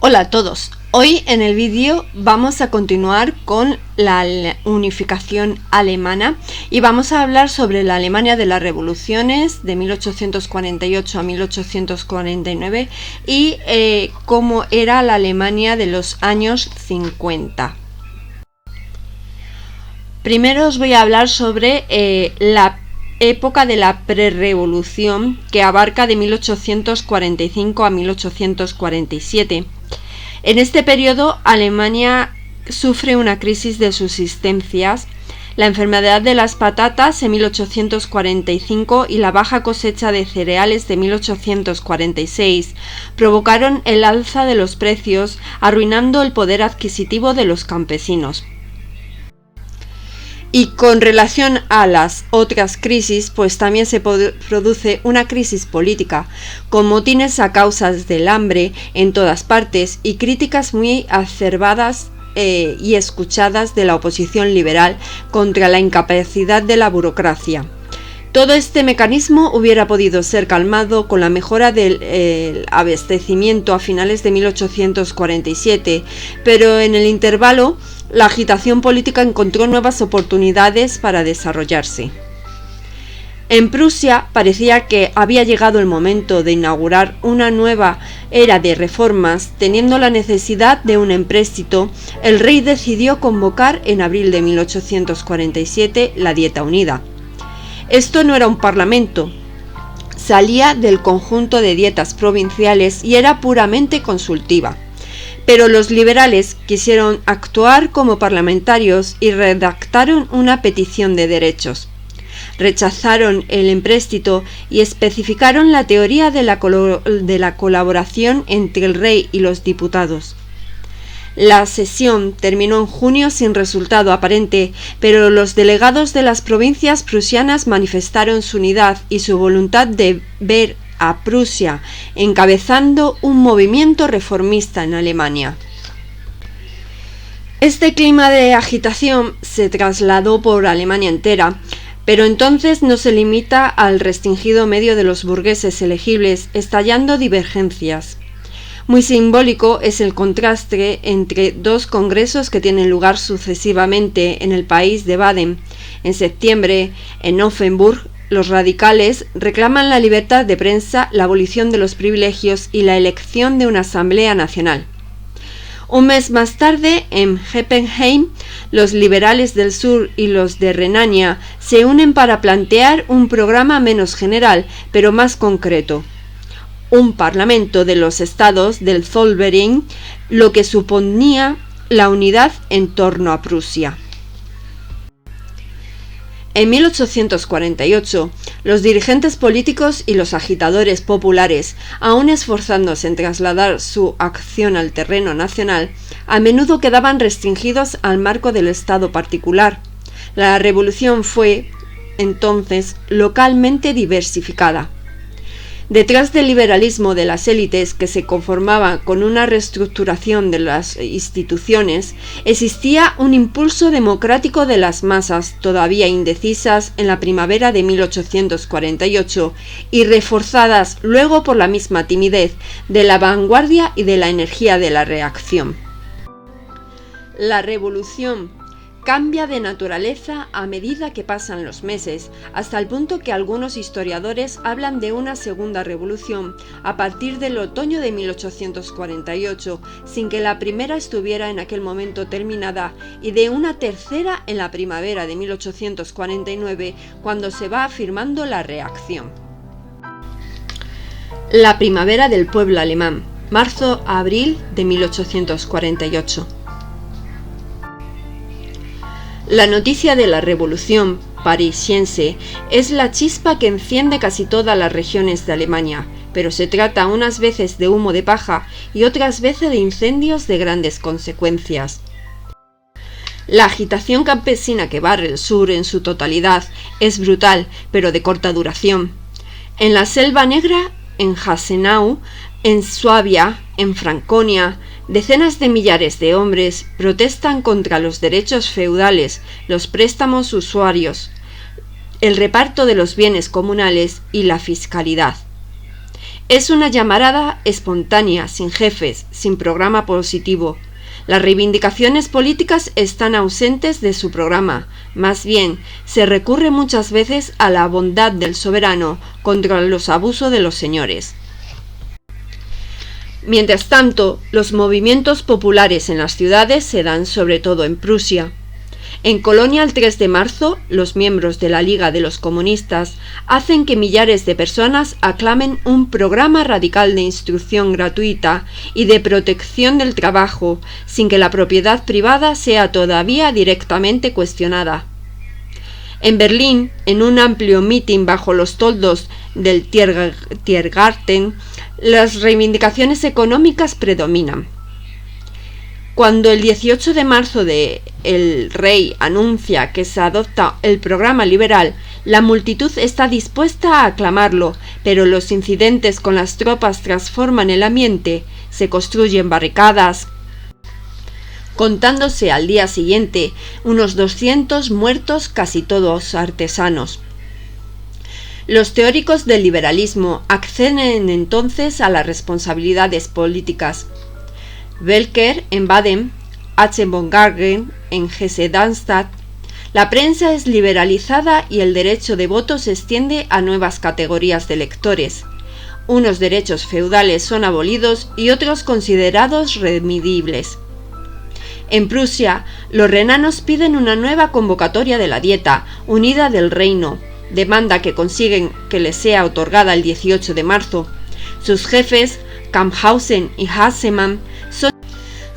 Hola a todos, hoy en el vídeo vamos a continuar con la unificación alemana y vamos a hablar sobre la Alemania de las revoluciones de 1848 a 1849 y cómo era la Alemania de los años 50. Primero os voy a hablar sobre la época de la prerrevolución, que abarca de 1845 a 1847. En este periodo, Alemania sufre una crisis de subsistencias. La enfermedad de las patatas en 1845 y la baja cosecha de cereales de 1846 provocaron el alza de los precios, arruinando el poder adquisitivo de los campesinos. Y con relación a las otras crisis, pues también se produce una crisis política, con motines a causas del hambre en todas partes y críticas muy acerbadas y escuchadas de la oposición liberal contra la incapacidad de la burocracia. Todo este mecanismo hubiera podido ser calmado con la mejora del abastecimiento a finales de 1847, pero en el intervalo la agitación política encontró nuevas oportunidades para desarrollarse. En Prusia parecía que había llegado el momento de inaugurar una nueva era de reformas. Teniendo la necesidad de un empréstito, el rey decidió convocar en abril de 1847 la Dieta Unida. Esto no era un parlamento, salía del conjunto de dietas provinciales y era puramente consultiva. Pero los liberales quisieron actuar como parlamentarios y redactaron una petición de derechos. Rechazaron el empréstito y especificaron la teoría de la colaboración entre el rey y los diputados. La sesión terminó en junio sin resultado aparente, pero los delegados de las provincias prusianas manifestaron su unidad y su voluntad de ver a Prusia encabezando un movimiento reformista en Alemania. Este clima de agitación se trasladó por Alemania entera, pero entonces no se limita al restringido medio de los burgueses elegibles, estallando divergencias. Muy simbólico es el contraste entre dos congresos que tienen lugar sucesivamente en el país de Baden. En septiembre, en Offenburg, los radicales reclaman la libertad de prensa, la abolición de los privilegios y la elección de una asamblea nacional. Un mes más tarde, en Heppenheim, los liberales del sur y los de Renania se unen para plantear un programa menos general, pero más concreto. Un parlamento de los estados del Zollverein, lo que suponía la unidad en torno a Prusia. En 1848, los dirigentes políticos y los agitadores populares, aún esforzándose en trasladar su acción al terreno nacional, a menudo quedaban restringidos al marco del Estado particular. La revolución fue, entonces, localmente diversificada. Detrás del liberalismo de las élites, que se conformaba con una reestructuración de las instituciones, existía un impulso democrático de las masas, todavía indecisas en la primavera de 1848 y reforzadas luego por la misma timidez de la vanguardia y de la energía de la reacción. La revolución cambia de naturaleza a medida que pasan los meses, hasta el punto que algunos historiadores hablan de una segunda revolución a partir del otoño de 1848, sin que la primera estuviera en aquel momento terminada, y de una tercera en la primavera de 1849, cuando se va afirmando la reacción. La primavera del pueblo alemán, marzo a abril de 1848. La noticia de la revolución parisiense es la chispa que enciende casi todas las regiones de Alemania, pero se trata unas veces de humo de paja y otras veces de incendios de grandes consecuencias. La agitación campesina que barre el sur en su totalidad es brutal, pero de corta duración. En la Selva Negra, en Hasenau, en Suabia, en Franconia, decenas de millares de hombres protestan contra los derechos feudales, los préstamos usuarios, el reparto de los bienes comunales y la fiscalidad. Es una llamarada espontánea, sin jefes, sin programa positivo. Las reivindicaciones políticas están ausentes de su programa. Más bien, se recurre muchas veces a la bondad del soberano contra los abusos de los señores. Mientras tanto, los movimientos populares en las ciudades se dan sobre todo en Prusia. En Colonia, el 3 de marzo, los miembros de la Liga de los Comunistas hacen que millares de personas aclamen un programa radical de instrucción gratuita y de protección del trabajo, sin que la propiedad privada sea todavía directamente cuestionada. En Berlín, en un amplio mitin bajo los toldos del Tiergarten, las reivindicaciones económicas predominan. Cuando el 18 de marzo el rey anuncia que se adopta el programa liberal, la multitud está dispuesta a aclamarlo, pero los incidentes con las tropas transforman el ambiente, se construyen barricadas, contándose al día siguiente unos 200 muertos, casi todos artesanos. Los teóricos del liberalismo acceden entonces a las responsabilidades políticas. Welcker en Baden, H. von Gargen en Hesse-Darmstadt. La prensa es liberalizada y el derecho de voto se extiende a nuevas categorías de electores. Unos derechos feudales son abolidos y otros considerados remedibles. En Prusia, los renanos piden una nueva convocatoria de la Dieta unida del reino, demanda que consiguen que les sea otorgada el 18 de marzo. Sus jefes, Kamphausen y Hassemann,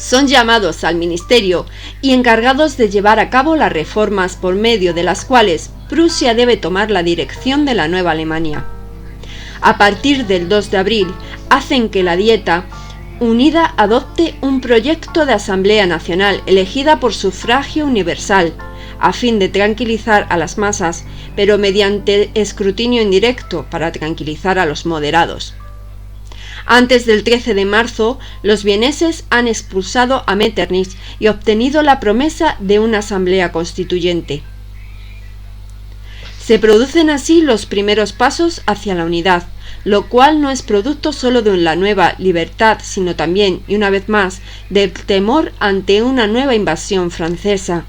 son llamados al ministerio y encargados de llevar a cabo las reformas por medio de las cuales Prusia debe tomar la dirección de la nueva Alemania. A partir del 2 de abril, hacen que la Dieta unida adopte un proyecto de Asamblea Nacional elegida por sufragio universal, a fin de tranquilizar a las masas, pero mediante escrutinio indirecto para tranquilizar a los moderados. Antes del 13 de marzo, los vieneses han expulsado a Metternich y obtenido la promesa de una asamblea constituyente. Se producen así los primeros pasos hacia la unidad, lo cual no es producto solo de la nueva libertad, sino también, y una vez más, del temor ante una nueva invasión francesa.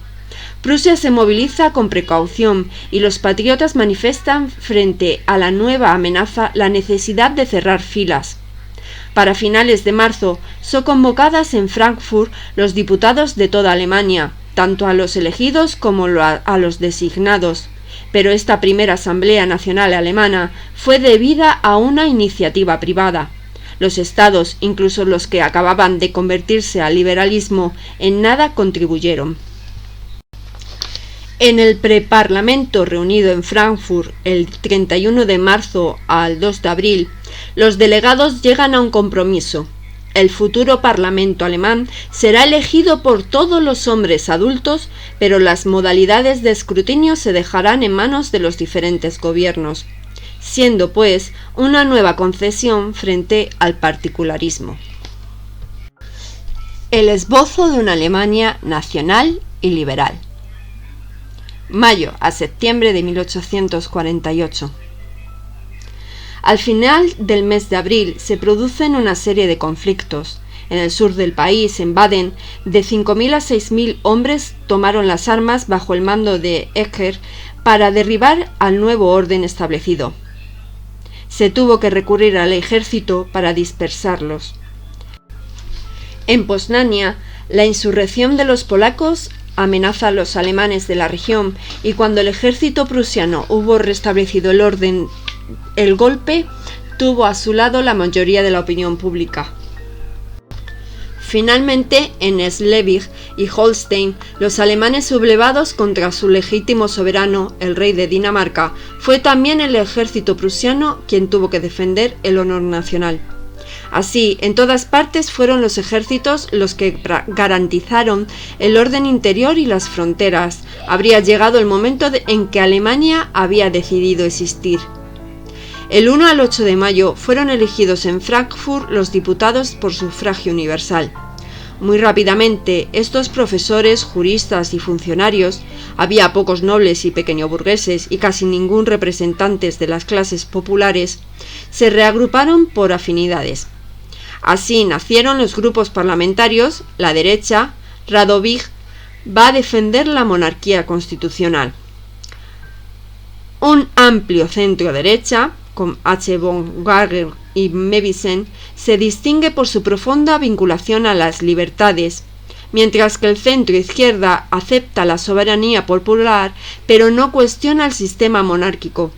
Prusia se moviliza con precaución y los patriotas manifiestan frente a la nueva amenaza la necesidad de cerrar filas. Para finales de marzo son convocadas en Frankfurt los diputados de toda Alemania, tanto a los elegidos como a los designados, pero esta primera Asamblea Nacional Alemana fue debida a una iniciativa privada. Los estados, incluso los que acababan de convertirse al liberalismo, en nada contribuyeron. En el preparlamento reunido en Frankfurt el 31 de marzo al 2 de abril, los delegados llegan a un compromiso. El futuro Parlamento alemán será elegido por todos los hombres adultos, pero las modalidades de escrutinio se dejarán en manos de los diferentes gobiernos, siendo pues una nueva concesión frente al particularismo. El esbozo de una Alemania nacional y liberal. Mayo a septiembre de 1848. Al final del mes de abril se producen una serie de conflictos. En el sur del país, en Baden, de 5.000 a 6.000 hombres tomaron las armas bajo el mando de Ecker para derribar al nuevo orden establecido. Se tuvo que recurrir al ejército para dispersarlos. En Poznania, la insurrección de los polacos amenaza a los alemanes de la región y cuando el ejército prusiano hubo restablecido el orden, el golpe tuvo a su lado la mayoría de la opinión pública. Finalmente, en Schleswig y Holstein, los alemanes sublevados contra su legítimo soberano, el rey de Dinamarca, fue también el ejército prusiano quien tuvo que defender el honor nacional. Así, en todas partes fueron los ejércitos los que garantizaron el orden interior y las fronteras. Habría llegado el momento en que Alemania había decidido existir. El 1 al 8 de mayo fueron elegidos en Frankfurt los diputados por sufragio universal. Muy rápidamente, estos profesores, juristas y funcionarios, había pocos nobles y pequeñoburgueses y casi ningún representantes de las clases populares, se reagruparon por afinidades. Así nacieron los grupos parlamentarios. La derecha, Radovich, va a defender la monarquía constitucional. Un amplio centro-derecha, con H. von Wagner y Mevissen, se distingue por su profunda vinculación a las libertades, mientras que el centro-izquierda acepta la soberanía popular, pero no cuestiona el sistema monárquico.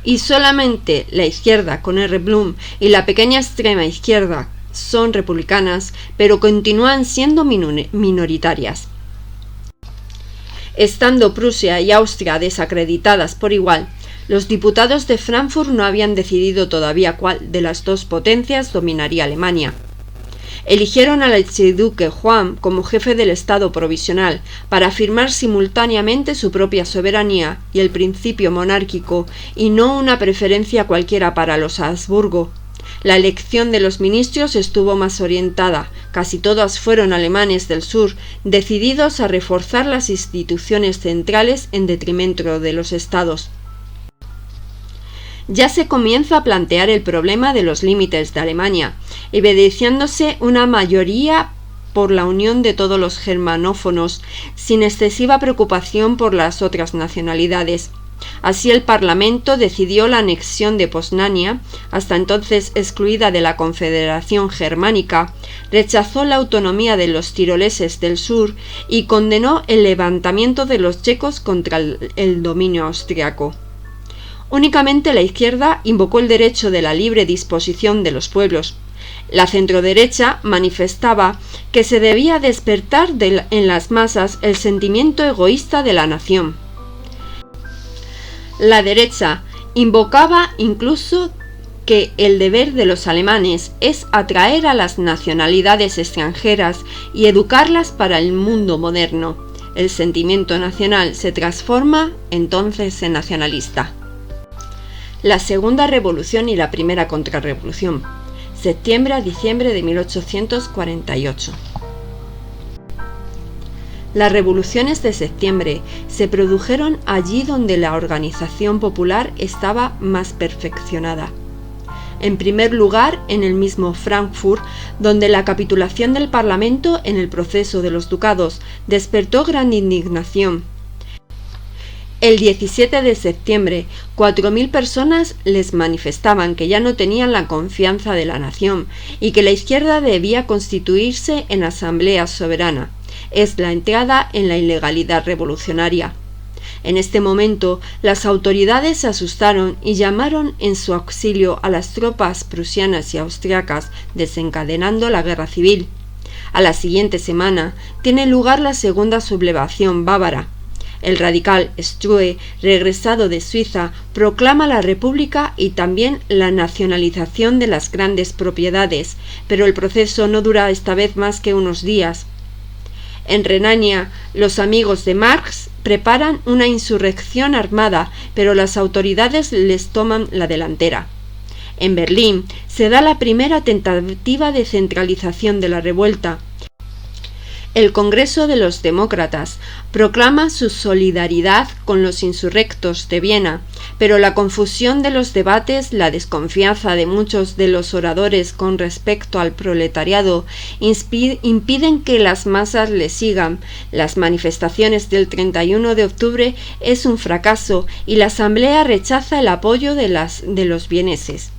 Y solamente la izquierda, con R. Blum, y la pequeña extrema izquierda son republicanas, pero continúan siendo minoritarias. Estando Prusia y Austria desacreditadas por igual, los diputados de Frankfurt no habían decidido todavía cuál de las dos potencias dominaría Alemania. Eligieron al archiduque Juan como jefe del Estado provisional para afirmar simultáneamente su propia soberanía y el principio monárquico, y no una preferencia cualquiera para los Habsburgo. La elección de los ministros estuvo más orientada, casi todos fueron alemanes del sur, decididos a reforzar las instituciones centrales en detrimento de los estados. Ya se comienza a plantear el problema de los límites de Alemania, evidenciándose una mayoría por la unión de todos los germanófonos, sin excesiva preocupación por las otras nacionalidades. Así el Parlamento decidió la anexión de Poznania, hasta entonces excluida de la Confederación Germánica, rechazó la autonomía de los tiroleses del sur y condenó el levantamiento de los checos contra el dominio austriaco. Únicamente la izquierda invocó el derecho de la libre disposición de los pueblos. La centroderecha manifestaba que se debía despertar en las masas el sentimiento egoísta de la nación. La derecha invocaba incluso que el deber de los alemanes es atraer a las nacionalidades extranjeras y educarlas para el mundo moderno. El sentimiento nacional se transforma entonces en nacionalista. La Segunda Revolución y la Primera Contrarrevolución, septiembre a diciembre de 1848. Las revoluciones de septiembre se produjeron allí donde la organización popular estaba más perfeccionada. En primer lugar, en el mismo Frankfurt, donde la capitulación del Parlamento en el proceso de los ducados despertó gran indignación. El 17 de septiembre, 4.000 personas les manifestaban que ya no tenían la confianza de la nación y que la izquierda debía constituirse en asamblea soberana. Es la entrada en la ilegalidad revolucionaria. En este momento, las autoridades se asustaron y llamaron en su auxilio a las tropas prusianas y austriacas, desencadenando la guerra civil. A la siguiente semana, tiene lugar la segunda sublevación bávara. El radical Struve, regresado de Suiza, proclama la república y también la nacionalización de las grandes propiedades, pero el proceso no dura esta vez más que unos días. En Renania, los amigos de Marx preparan una insurrección armada, pero las autoridades les toman la delantera. En Berlín se da la primera tentativa de centralización de la revuelta. El Congreso de los Demócratas proclama su solidaridad con los insurrectos de Viena, pero la confusión de los debates, la desconfianza de muchos de los oradores con respecto al proletariado impiden que las masas le sigan. Las manifestaciones del 31 de octubre es un fracaso y la Asamblea rechaza el apoyo de los vieneses.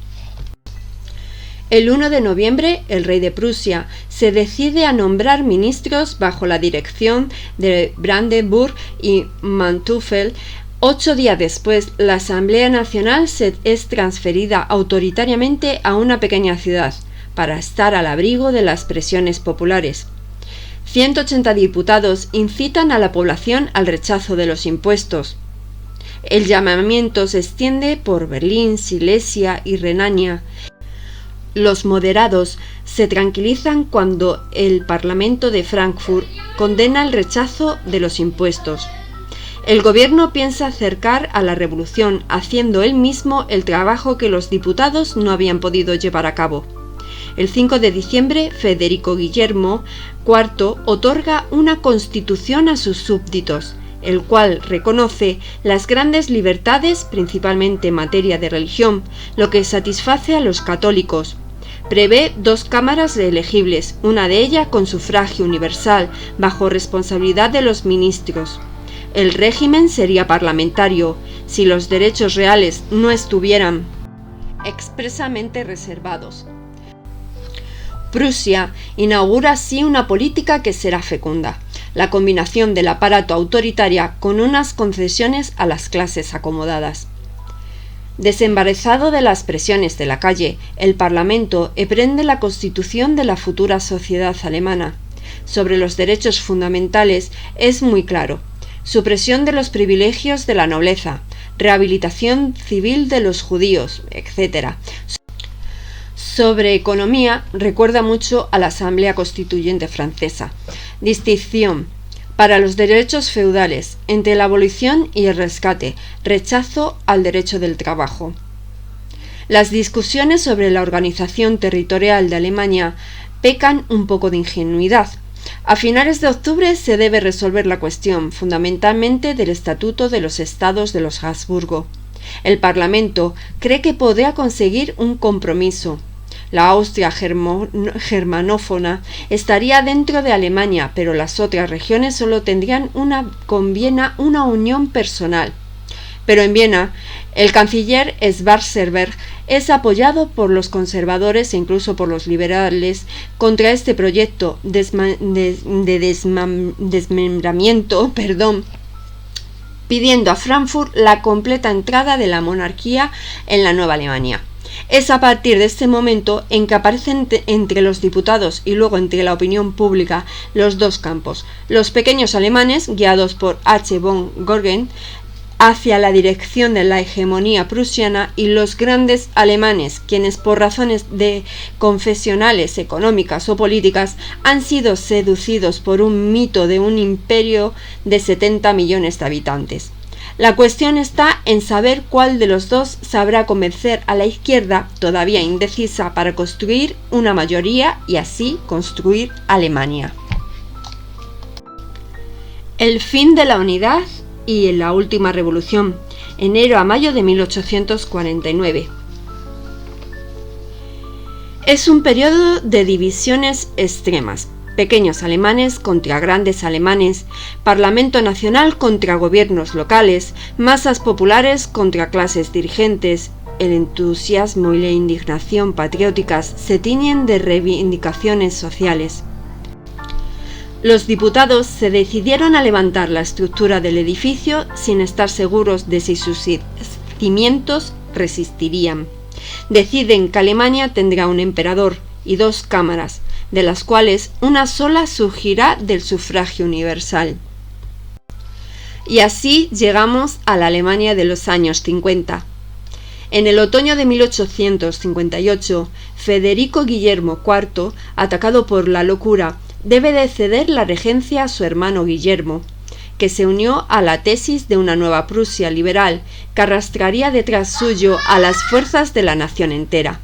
El 1 de noviembre, el rey de Prusia se decide a nombrar ministros bajo la dirección de Brandenburg y Manteuffel. 8 días después, la Asamblea Nacional es transferida autoritariamente a una pequeña ciudad, para estar al abrigo de las presiones populares. 180 diputados incitan a la población al rechazo de los impuestos. El llamamiento se extiende por Berlín, Silesia y Renania. Los moderados se tranquilizan cuando el Parlamento de Frankfurt condena el rechazo de los impuestos. El gobierno piensa acercar a la revolución, haciendo él mismo el trabajo que los diputados no habían podido llevar a cabo. El 5 de diciembre, Federico Guillermo IV otorga una constitución a sus súbditos, el cual reconoce las grandes libertades, principalmente en materia de religión, lo que satisface a los católicos. Prevé 2 cámaras elegibles, una de ellas con sufragio universal, bajo responsabilidad de los ministros. El régimen sería parlamentario, si los derechos reales no estuvieran expresamente reservados. Prusia inaugura así una política que será fecunda, la combinación del aparato autoritario con unas concesiones a las clases acomodadas. Desembarazado de las presiones de la calle, el Parlamento emprende la constitución de la futura sociedad alemana. Sobre los derechos fundamentales es muy claro: supresión de los privilegios de la nobleza, rehabilitación civil de los judíos, etc. Sobre economía, recuerda mucho a la Asamblea Constituyente francesa. Distinción para los derechos feudales entre la abolición y el rescate, rechazo al derecho del trabajo. Las discusiones sobre la organización territorial de Alemania pecan un poco de ingenuidad. A finales de octubre se debe resolver la cuestión, fundamentalmente del Estatuto de los Estados de los Habsburgo. El Parlamento cree que podrá conseguir un compromiso. La Austria germanófona estaría dentro de Alemania, pero las otras regiones solo tendrían con Viena una unión personal. Pero en Viena, el canciller Schwarzenberg es apoyado por los conservadores e incluso por los liberales contra este proyecto de desmembramiento, pidiendo a Frankfurt la completa entrada de la monarquía en la Nueva Alemania. Es a partir de este momento en que aparecen entre los diputados y luego entre la opinión pública los 2 campos: los pequeños alemanes, guiados por H. von Göring, hacia la dirección de la hegemonía prusiana, y los grandes alemanes, quienes por razones confesionales, económicas o políticas han sido seducidos por un mito de un imperio de 70 millones de habitantes. La cuestión está en saber cuál de los 2 sabrá convencer a la izquierda, todavía indecisa, para construir una mayoría y así construir Alemania. El fin de la unidad y la última revolución, enero a mayo de 1849. Es un periodo de divisiones extremas: pequeños alemanes contra grandes alemanes, Parlamento nacional contra gobiernos locales, masas populares contra clases dirigentes. El entusiasmo y la indignación patrióticas se tiñen de reivindicaciones sociales. Los diputados se decidieron a levantar la estructura del edificio sin estar seguros de si sus cimientos resistirían. Deciden que Alemania tendrá un emperador y 2 cámaras, de las cuales una sola surgirá del sufragio universal. Y así llegamos a la Alemania de los años 50. En el otoño de 1858, Federico Guillermo IV, atacado por la locura, debe de ceder la regencia a su hermano Guillermo, que se unió a la tesis de una nueva Prusia liberal que arrastraría detrás suyo a las fuerzas de la nación entera.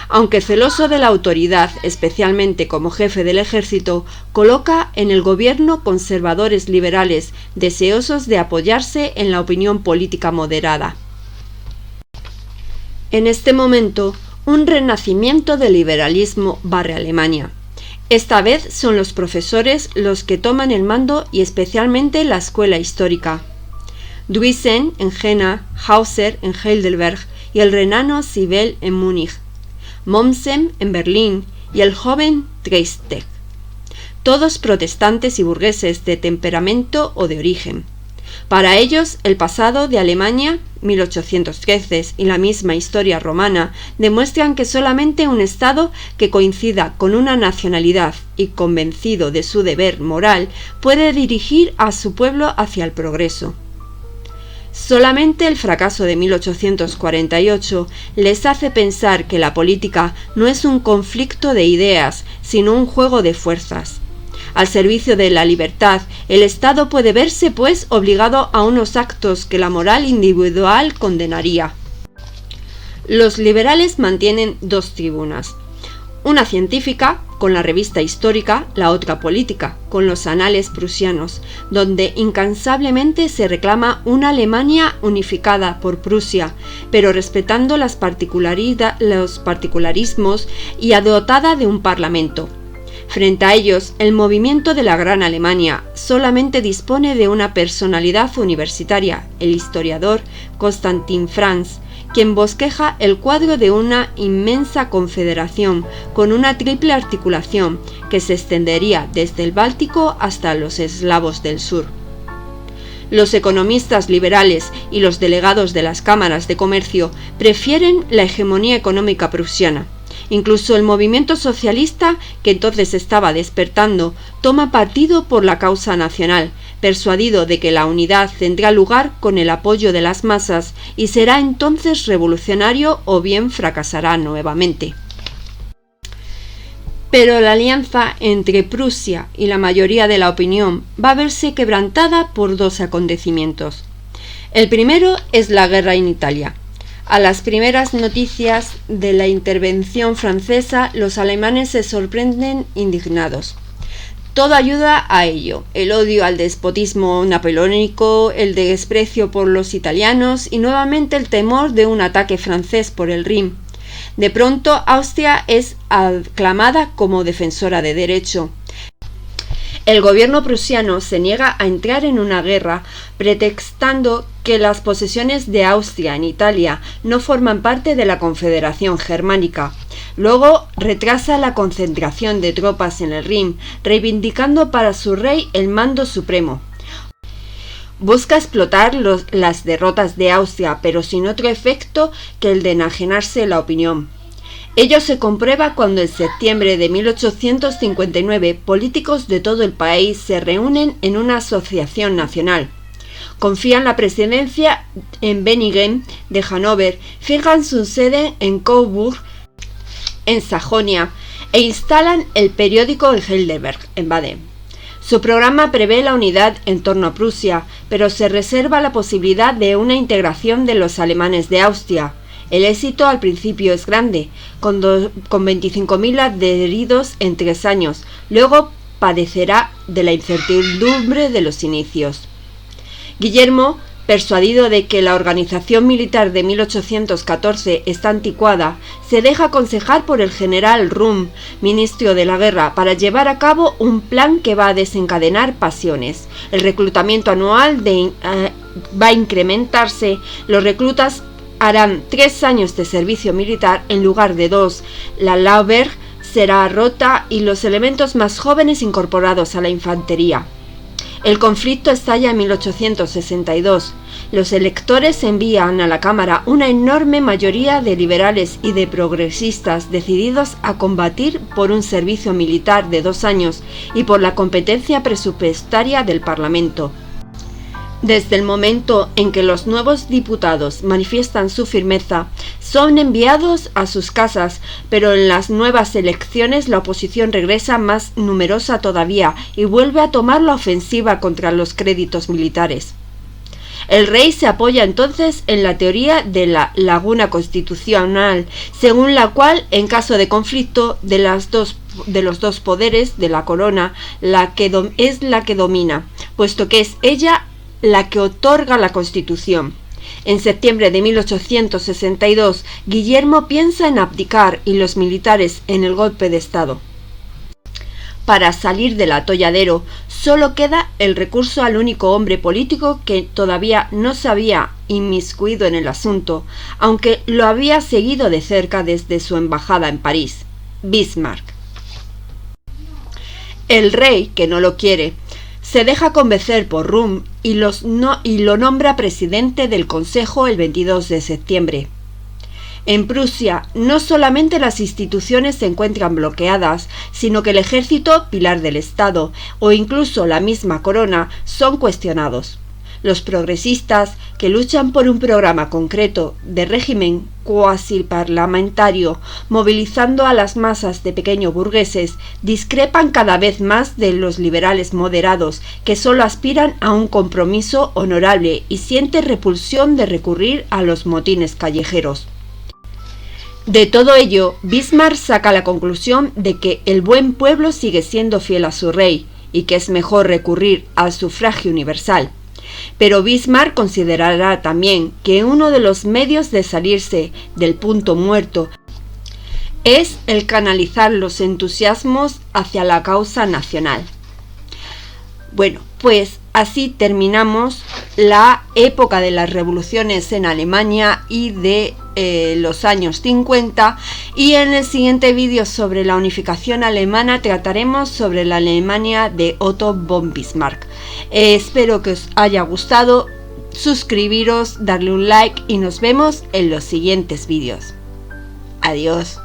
Aunque celoso de la autoridad, especialmente como jefe del ejército, coloca en el gobierno conservadores liberales deseosos de apoyarse en la opinión política moderada. En este momento, un renacimiento del liberalismo barre Alemania. Esta vez son los profesores los que toman el mando y especialmente la escuela histórica. Drusen en Jena, Hauser en Heidelberg y el renano Sibel en Múnich, Mommsen en Berlín y el joven Treitschke, todos protestantes y burgueses de temperamento o de origen. Para ellos, el pasado de Alemania, 1813, y la misma historia romana demuestran que solamente un Estado que coincida con una nacionalidad y convencido de su deber moral puede dirigir a su pueblo hacia el progreso. Solamente el fracaso de 1848 les hace pensar que la política no es un conflicto de ideas, sino un juego de fuerzas. Al servicio de la libertad, el Estado puede verse, pues, obligado a unos actos que la moral individual condenaría. Los liberales mantienen 2 tribunas, una científica con la revista histórica, la otra política, con los anales prusianos, donde incansablemente se reclama una Alemania unificada por Prusia, pero respetando los particularismos y dotada de un parlamento. Frente a ellos, el movimiento de la Gran Alemania solamente dispone de una personalidad universitaria, el historiador Constantin Franz, quien bosqueja el cuadro de una inmensa confederación con una triple articulación que se extendería desde el Báltico hasta los eslavos del sur. Los economistas liberales y los delegados de las cámaras de comercio prefieren la hegemonía económica prusiana. Incluso el movimiento socialista, que entonces estaba despertando, toma partido por la causa nacional, persuadido de que la unidad tendrá lugar con el apoyo de las masas y será entonces revolucionario o bien fracasará nuevamente. Pero la alianza entre Prusia y la mayoría de la opinión va a verse quebrantada por dos acontecimientos. El primero es la guerra en Italia. A las primeras noticias de la intervención francesa, los alemanes se sorprenden indignados. Todo ayuda a ello: el odio al despotismo napoleónico, el desprecio por los italianos y nuevamente el temor de un ataque francés por el Rin. De pronto, Austria es aclamada como defensora de derecho. El gobierno prusiano se niega a entrar en una guerra, pretextando que las posesiones de Austria en Italia no forman parte de la Confederación Germánica. Luego retrasa la concentración de tropas en el Rin, reivindicando para su rey el mando supremo. Busca explotar las derrotas de Austria, pero sin otro efecto que el de enajenarse la opinión. Ello se comprueba cuando en septiembre de 1859 políticos de todo el país se reúnen en una asociación nacional. Confían la presidencia en Benningen de Hannover, fijan su sede en Coburg, en Sajonia, e instalan el periódico en Heidelberg, en Baden. Su programa prevé la unidad en torno a Prusia, pero se reserva la posibilidad de una integración de los alemanes de Austria. El éxito al principio es grande, con 25.000 adheridos en 3 años. Luego padecerá de la incertidumbre de los inicios. Guillermo, persuadido de que la organización militar de 1814 está anticuada, se deja aconsejar por el general Röhm, ministro de la guerra, para llevar a cabo un plan que va a desencadenar pasiones. El reclutamiento anual va a incrementarse, los reclutas harán 3 años de servicio militar en lugar de 2, la Lauberg será rota y los elementos más jóvenes incorporados a la infantería. El conflicto estalla en 1862. Los electores envían a la Cámara una enorme mayoría de liberales y de progresistas decididos a combatir por un servicio militar de 2 años y por la competencia presupuestaria del Parlamento. Desde el momento en que los nuevos diputados manifiestan su firmeza, son enviados a sus casas, pero en las nuevas elecciones la oposición regresa más numerosa todavía y vuelve a tomar la ofensiva contra los créditos militares. El rey se apoya entonces en la teoría de la laguna constitucional, según la cual, en caso de conflicto de los dos poderes de la corona, es la que domina, puesto que es ella la que otorga la Constitución. En septiembre de 1862, Guillermo piensa en abdicar y los militares en el golpe de Estado. Para salir del atolladero, solo queda el recurso al único hombre político que todavía no se había inmiscuido en el asunto, aunque lo había seguido de cerca desde su embajada en París: Bismarck. El rey, que no lo quiere, se deja convencer por Röhm y lo nombra presidente del Consejo el 22 de septiembre. En Prusia, no solamente las instituciones se encuentran bloqueadas, sino que el ejército, pilar del Estado, o incluso la misma corona, son cuestionados. Los progresistas, que luchan por un programa concreto de régimen cuasi parlamentario, movilizando a las masas de pequeños burgueses, discrepan cada vez más de los liberales moderados, que solo aspiran a un compromiso honorable y sienten repulsión de recurrir a los motines callejeros. De todo ello, Bismarck saca la conclusión de que el buen pueblo sigue siendo fiel a su rey y que es mejor recurrir al sufragio universal. Pero Bismarck considerará también que uno de los medios de salirse del punto muerto es el canalizar los entusiasmos hacia la causa nacional. Bueno, pues así terminamos la época de las revoluciones en Alemania y de los años 50, y en el siguiente vídeo sobre la unificación alemana trataremos sobre la Alemania de Otto von Bismarck. Espero que os haya gustado, suscribiros, darle un like y nos vemos en los siguientes vídeos. Adiós.